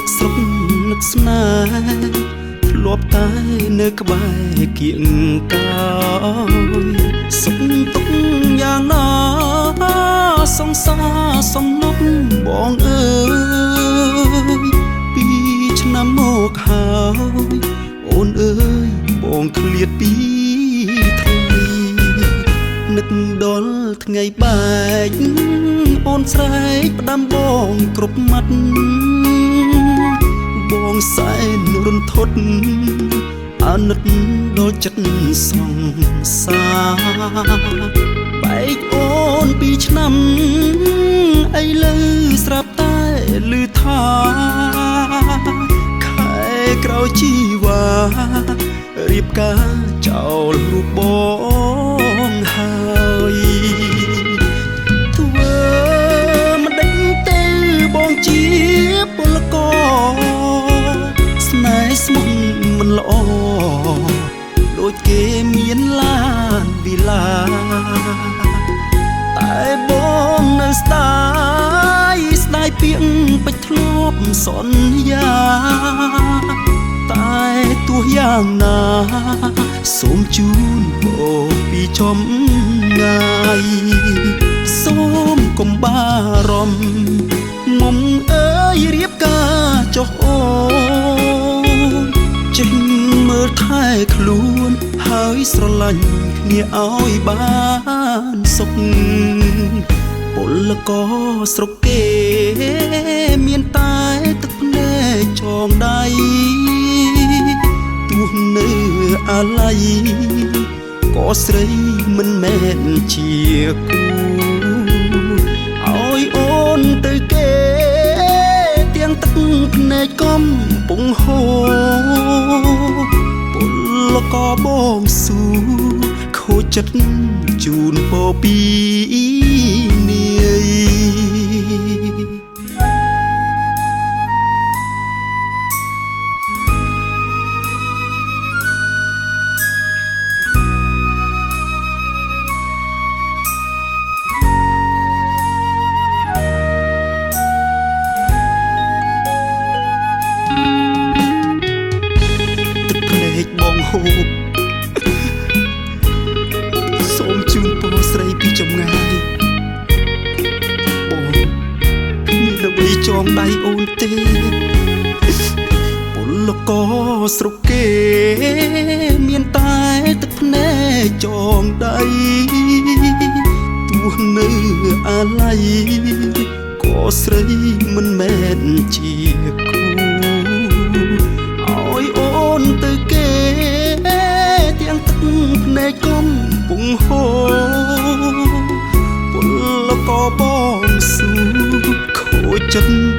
នឹកស្រុកនឹកស្នេហ៍ធ្លាប់តែនៅក្បែរគៀងកោយសុខទុក្ខយ៉ាងណាសង្សារសំណុកបងអើយពីឆ្នាំមកហើយអូនអើយបងឃ្លាតពីថ្ងៃនឹកដល់ថ្ងៃបែកអូនស្រែកផ្ដាំបងគ្រប់មាត់បងសែនរន្ធត់អាណិតដល់ចិត្តសង្សារបែកអូនពីឆ្នាំឥឡូវស្រាប់តែឮថាខែក្រោយជីវ៉ារៀបការចោលរូបបងហើយធ្វើមិនដេញទៅបងជាពលករស្នេហ៍ស្មោះមិនល្អដូចគេមានឡានវិឡាតែបងនៅស្ដាយពាក្យពេចធ្លាប់សន្យាតែទោះយ៉ាងណាសូមជូនបងពីចំងាយសូមកុំបារម្ភមុំអើយរៀបការចុះអូនចេញមើលថែខ្លួនហើយស្រឡាញ់គ្នាឲ្យបានសុខពលករស្រុកគេមានតែទឹកភ្នែកចងដៃទោះនៅអាឡ័យក៏ស្រីមិនមែនជាគូឲ្យអូនទៅគេទាំងទឹកភ្នែកកំពុងហូរពលករបងស៊ូខូចចិត្តជូនពរពីនាយបងហូបសូមជូនពរស្រីពីចម្ងាយបងគ្មានអ្វីចងដៃអូនទេពលករស្រុកគេមានតែទឹកភ្នែកចងដៃទោះនៅអាឡ័យក៏ស្រីមិនមែនជាគូឲ្យអូនទៅគេទាំងទឹកភ្នែកកំពុងហូរពលករបងស៊ូខូចចិត្ត